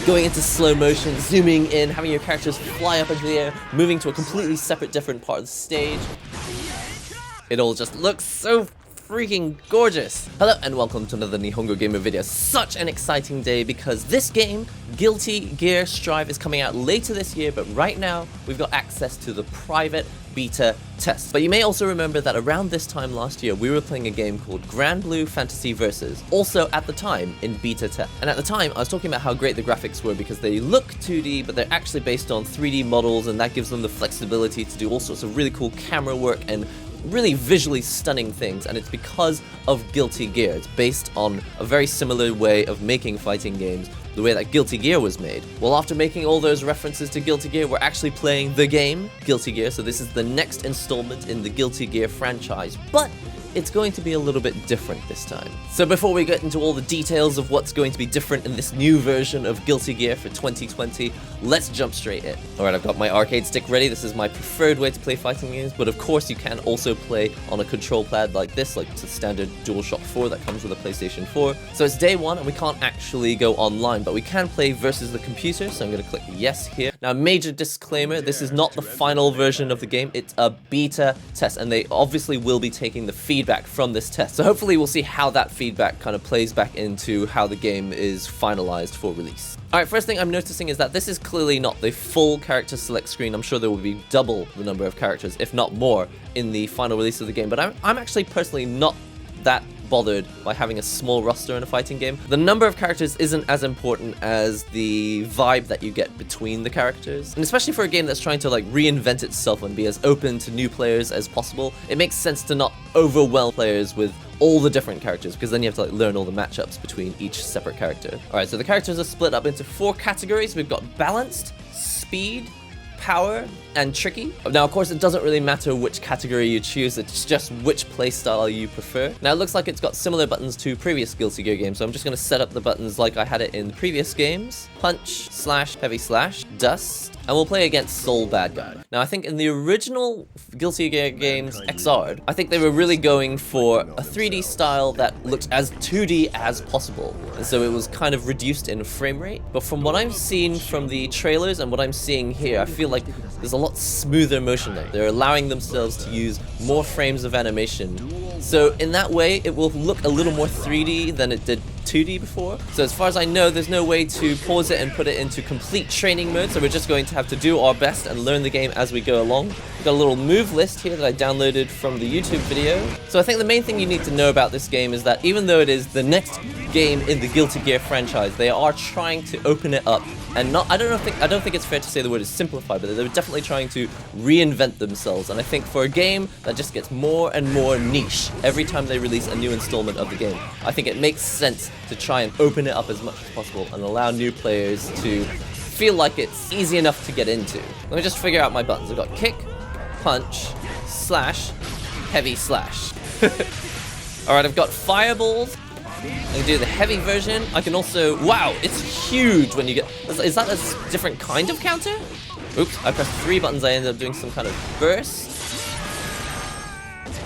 going into slow motion, zooming in, having your characters fly up into the air, moving to a completely separate, different part of the stage. It all just looks so freaking gorgeous. Hello and welcome to another Nihongo Gamer video. Such an exciting day because this game, Guilty Gear Strive, is coming out later this year, but right now we've got access to the private beta test. But you may also remember that around this time last year we were playing a game called Granblue Fantasy Versus, also at the time in beta test. And at the time I was talking about how great the graphics were because they look 2D but they're actually based on 3D models, and that gives them the flexibility to do all sorts of really cool camera work and really visually stunning things, and it's because of Guilty Gear. It's based on a very similar way of making fighting games, the way that Guilty Gear was made. Well, after making all those references to Guilty Gear, we're actually playing the game, Guilty Gear, so this is the next installment in the Guilty Gear franchise, but it's going to be a little bit different this time. So before we get into all the details of what's going to be different in this new version of Guilty Gear for 2020, let's jump straight in. Alright, I've got my arcade stick ready. This is my preferred way to play fighting games, but of course you can also play on a control pad like this, like the standard DualShock 4 that comes with a PlayStation 4. So it's day one and we can't actually go online, but we can play versus the computer, so I'm going to click yes here. Now, major disclaimer, this is not the final version of the game, it's a beta test, and they obviously will be taking the feedback from this test. So hopefully we'll see how that feedback kind of plays back into how the game is finalized for release. Alright, first thing I'm noticing is that this is clearly not the full character select screen. I'm sure there will be double the number of characters, if not more, in the final release of the game, but I'm actually personally not that bothered by having a small roster in a fighting game. The number of characters isn't as important as the vibe that you get between the characters, and especially for a game that's trying to like reinvent itself and be as open to new players as possible, it makes sense to not overwhelm players with all the different characters, because then you have to like learn all the matchups between each separate character. Alright, so the characters are split up into 4 categories. We've got balanced, speed, power, and tricky. Now, of course, it doesn't really matter which category you choose, it's just which playstyle you prefer. Now, it looks like it's got similar buttons to previous Guilty Gear games, so I'm just going to set up the buttons like I had it in previous games. Punch, slash, heavy slash, dust, and we'll play against Soul Bad Guy. Now, I think in the original Guilty Gear games, XR'd, I think they were really going for a 3D style that looked as 2D as possible, and so it was kind of reduced in frame rate. But from what I've seen from the trailers and what I'm seeing here, I feel like there's a lot smoother motion now. They're allowing themselves to use more frames of animation. So in that way, it will look a little more 3D than it did 2D before. So as far as I know, there's no way to pause it and put it into complete training mode, so we're just going to have to do our best and learn the game as we go along. We've got a little move list here that I downloaded from the YouTube video. So I think the main thing you need to know about this game is that even though it is the next game in the Guilty Gear franchise, they are trying to open it up and not, I don't think it's fair to say the word is simplify, but they're definitely trying to reinvent themselves. And I think for a game that just gets more and more niche every time they release a new installment of the game, I think it makes sense to try and open it up as much as possible and allow new players to feel like it's easy enough to get into. Let me just figure out my buttons. I've got kick, punch, slash, heavy slash. Alright, I've got fireballs. I can do the heavy version. I can also, wow, it's huge when you get, is that a different kind of counter? Oops, I pressed 3 buttons, I ended up doing some kind of burst.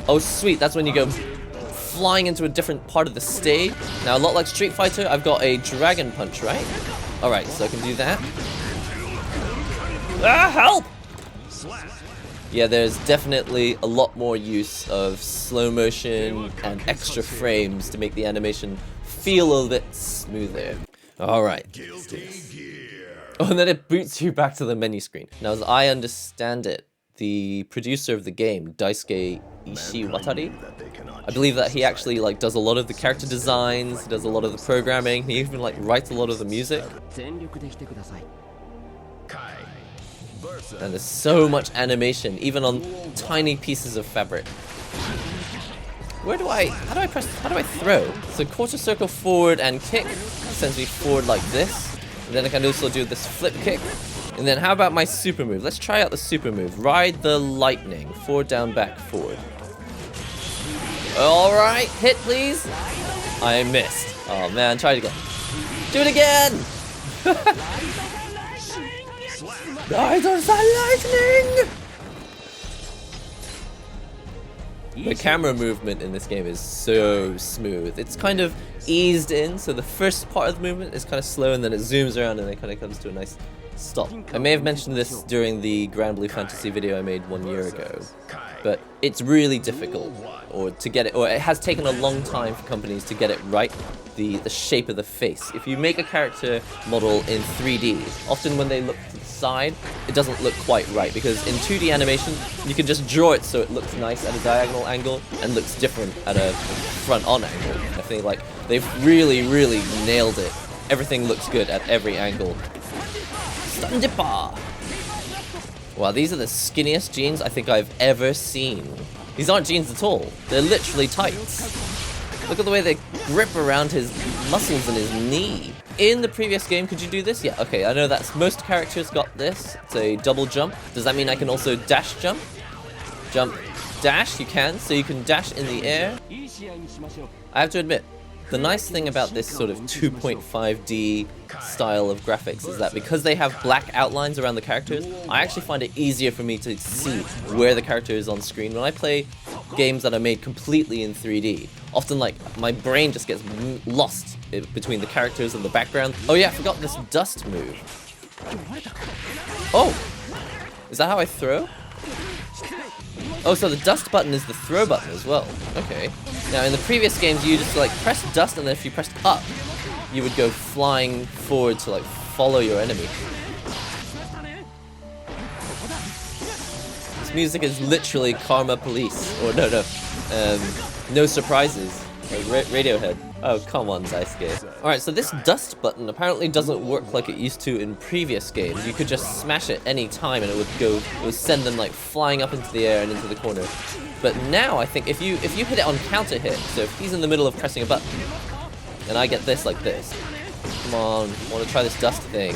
Oh sweet, that's when you go flying into a different part of the stage. Now, a lot like Street Fighter, I've got a dragon punch, right? Alright, so I can do that. Ah, help! Yeah, there's definitely a lot more use of slow motion and extra frames to make the animation feel a little bit smoother. Alright. Oh, and then it boots you back to the menu screen. Now, as I understand it, the producer of the game, Daisuke Ishiwatari, I believe that he actually like does a lot of the character designs, he does a lot of the programming, he even like writes a lot of the music. And there's so much animation, even on tiny pieces of fabric. How do I throw? So quarter circle forward and kick sends me forward like this. And then I can also do this flip kick. And then how about my super move? Let's try out the super move. Ride the lightning. Forward, down, back, forward. Alright, hit please. I missed. Oh man, try it again. Do it again! Ride the lightning! The camera movement in this game is so smooth. It's kind of eased in, so the first part of the movement is kind of slow and then it zooms around and then it kind of comes to a nice stop. I may have mentioned this during the Granblue Fantasy video I made 1 year ago, but it's really difficult to get it, or it has taken a long time for companies to get it right, the shape of the face. If you make a character model in 3D, often when they look to the side, it doesn't look quite right, because in 2D animation, you can just draw it so it looks nice at a diagonal angle and looks different at a front-on angle. I think like they've really, really nailed it. Everything looks good at every angle. Stun Dipper! Wow, these are the skinniest jeans I think I've ever seen. These aren't jeans at all. They're literally tights. Look at the way they grip around his muscles and his knee. In the previous game, could you do this? Yeah, okay, I know that most characters got this. It's a double jump. Does that mean I can also dash jump? Jump, dash, you can. So you can dash in the air. I have to admit, the nice thing about this sort of 2.5D style of graphics is that because they have black outlines around the characters, I actually find it easier for me to see where the character is on screen. When I play games that are made completely in 3D, often like my brain just gets lost between the characters and the background. Oh yeah, I forgot this dust move. Oh! Is that how I throw? Oh, so the dust button is the throw button as well. Okay. Now, in the previous games, you just like press dust, and then if you pressed up, you would go flying forward to like follow your enemy. This music is literally Karma Police, or no Surprises, like Radiohead. Oh, come on, Daisuke. Alright, so this dust button apparently doesn't work like it used to in previous games. You could just smash it any time and it would send them like flying up into the air and into the corner. But now I think if you hit it on counter hit, so if he's in the middle of pressing a button, and I get this like this. Come on, I want to try this dust thing.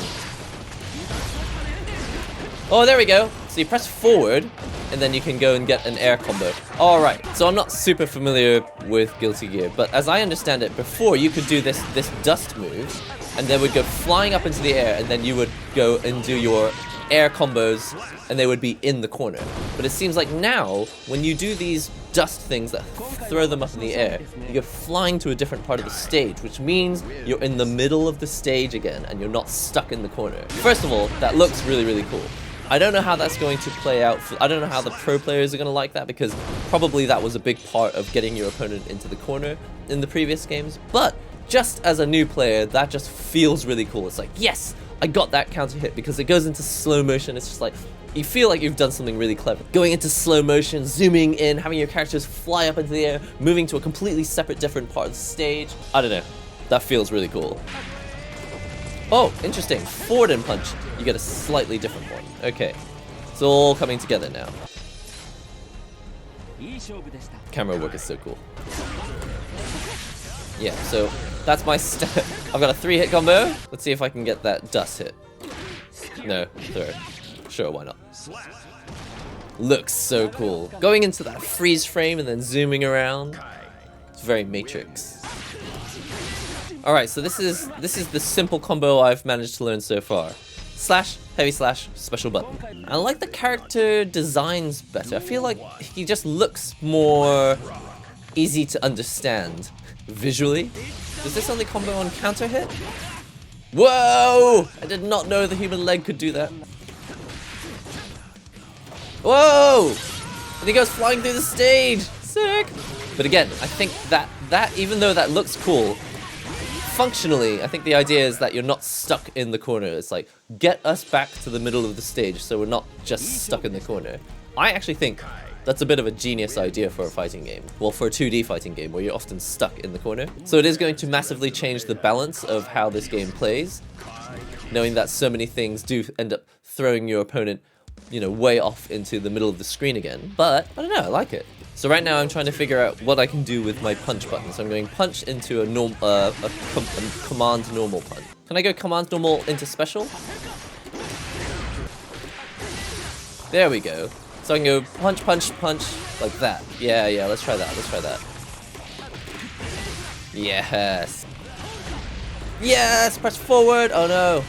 Oh, there we go. So you press forward, and then you can go and get an air combo. Alright, so I'm not super familiar with Guilty Gear, but as I understand it, before you could do this dust move, and they would go flying up into the air, and then you would go and do your air combos, and they would be in the corner. But it seems like now, when you do these dust things that throw them up in the air, you go flying to a different part of the stage, which means you're in the middle of the stage again, and you're not stuck in the corner. First of all, that looks really, really cool. I don't know how that's going to play out. I don't know how the pro players are going to like that, because probably that was a big part of getting your opponent into the corner in the previous games. But just as a new player, that just feels really cool. It's like, yes, I got that counter hit, because it goes into slow motion. It's just like, you feel like you've done something really clever. Going into slow motion, zooming in, having your characters fly up into the air, moving to a completely separate, different part of the stage. I don't know. That feels really cool. Oh, interesting. Forward and punch. You get a slightly different one. Okay. It's all coming together now. Camera work is so cool. Yeah, so that's my I've got a 3-hit combo. Let's see if I can get that dust hit. No, throw. Sure, why not? Looks so cool. Going into that freeze frame and then zooming around. It's very Matrix. Alright, so this is the simple combo I've managed to learn so far. Slash, heavy slash, special button. I like the character designs better. I feel like he just looks more easy to understand visually. Does this only combo on counter hit? Whoa! I did not know the human leg could do that. Whoa! And he goes flying through the stage. Sick! But again, I think that even though that looks cool, functionally, I think the idea is that you're not stuck in the corner. It's like, get us back to the middle of the stage so we're not just stuck in the corner. I actually think that's a bit of a genius idea for a fighting game. Well, for a 2D fighting game where you're often stuck in the corner. So it is going to massively change the balance of how this game plays, knowing that so many things do end up throwing your opponent, you know, way off into the middle of the screen again. But, I don't know, I like it. So right now I'm trying to figure out what I can do with my punch button. So I'm going punch into a command normal punch. Can I go command normal into special? There we go. So I can go punch, punch, punch, like that. Yeah, let's try that, let's try that. Yes. Yes, press forward, oh no.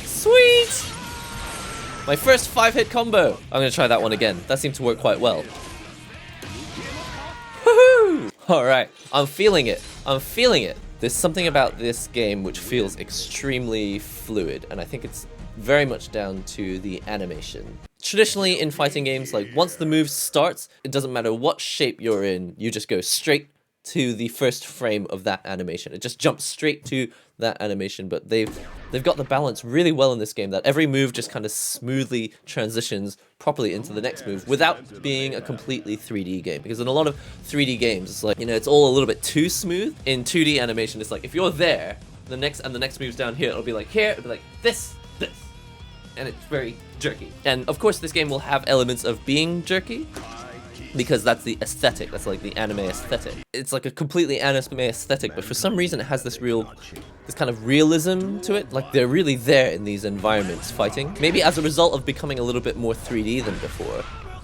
Sweet! My first 5-hit combo! I'm gonna try that one again. That seemed to work quite well. Woohoo! Alright, I'm feeling it. I'm feeling it. There's something about this game which feels extremely fluid, and I think it's very much down to the animation. Traditionally in fighting games, like once the move starts, it doesn't matter what shape you're in, you just go straight to the first frame of that animation. It just jumps straight to that animation, but they've got the balance really well in this game that every move just kind of smoothly transitions properly into the next move without being a completely 3D game. Because in a lot of 3D games, it's like, you know, it's all a little bit too smooth. In 2D animation, it's like if you're there, the next move's down here, it'll be like here, it'll be like this, and it's very jerky. And of course, this game will have elements of being jerky, because that's the aesthetic, that's like the anime aesthetic. It's like a completely anime aesthetic, but for some reason it has this kind of realism to it, like they're really there in these environments fighting. Maybe as a result of becoming a little bit more 3D than before,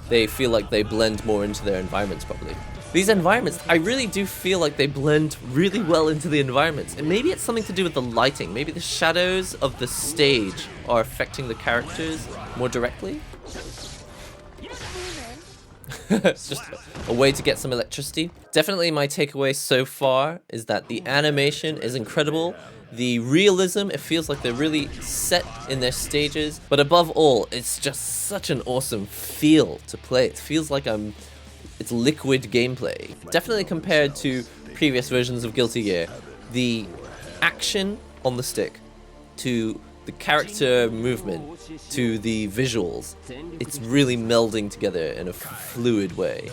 they feel like they blend more into their environments properly. These environments, I really do feel like they blend really well into the environments, and maybe it's something to do with the lighting. Maybe the shadows of the stage are affecting the characters more directly. It's just a way to get some electricity. Definitely my takeaway so far is that the animation is incredible. The realism, it feels like they're really set in their stages. But above all, it's just such an awesome feel to play. It feels like it's liquid gameplay. Definitely compared to previous versions of Guilty Gear, the action on the stick to the character movement to the visuals, it's really melding together in a fluid way.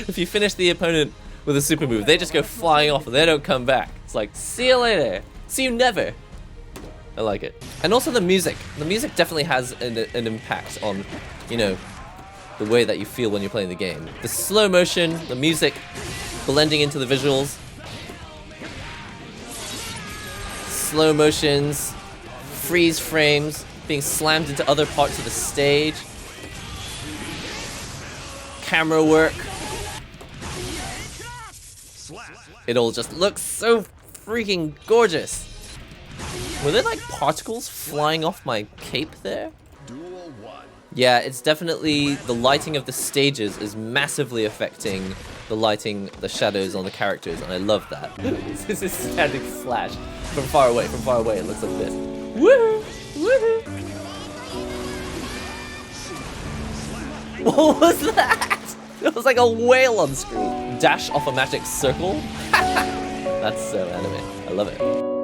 If you finish the opponent with a super move, they just go flying off and they don't come back. It's like, see you later, see you never. I like it. And also the music. The music definitely has an impact on, you know, the way that you feel when you're playing the game. The slow motion, the music, blending into the visuals. Slow motions, freeze frames, being slammed into other parts of the stage. Camera work. It all just looks so freaking gorgeous. Were there like particles flying off my cape there? Yeah, it's definitely the lighting of the stages is massively affecting the lighting, the shadows on the characters, and I love that. This is standing Slash from far away, it looks like this. Woohoo! Woohoo! What was that? It was like a whale on screen. Dash off a magic circle? That's so anime. I love it.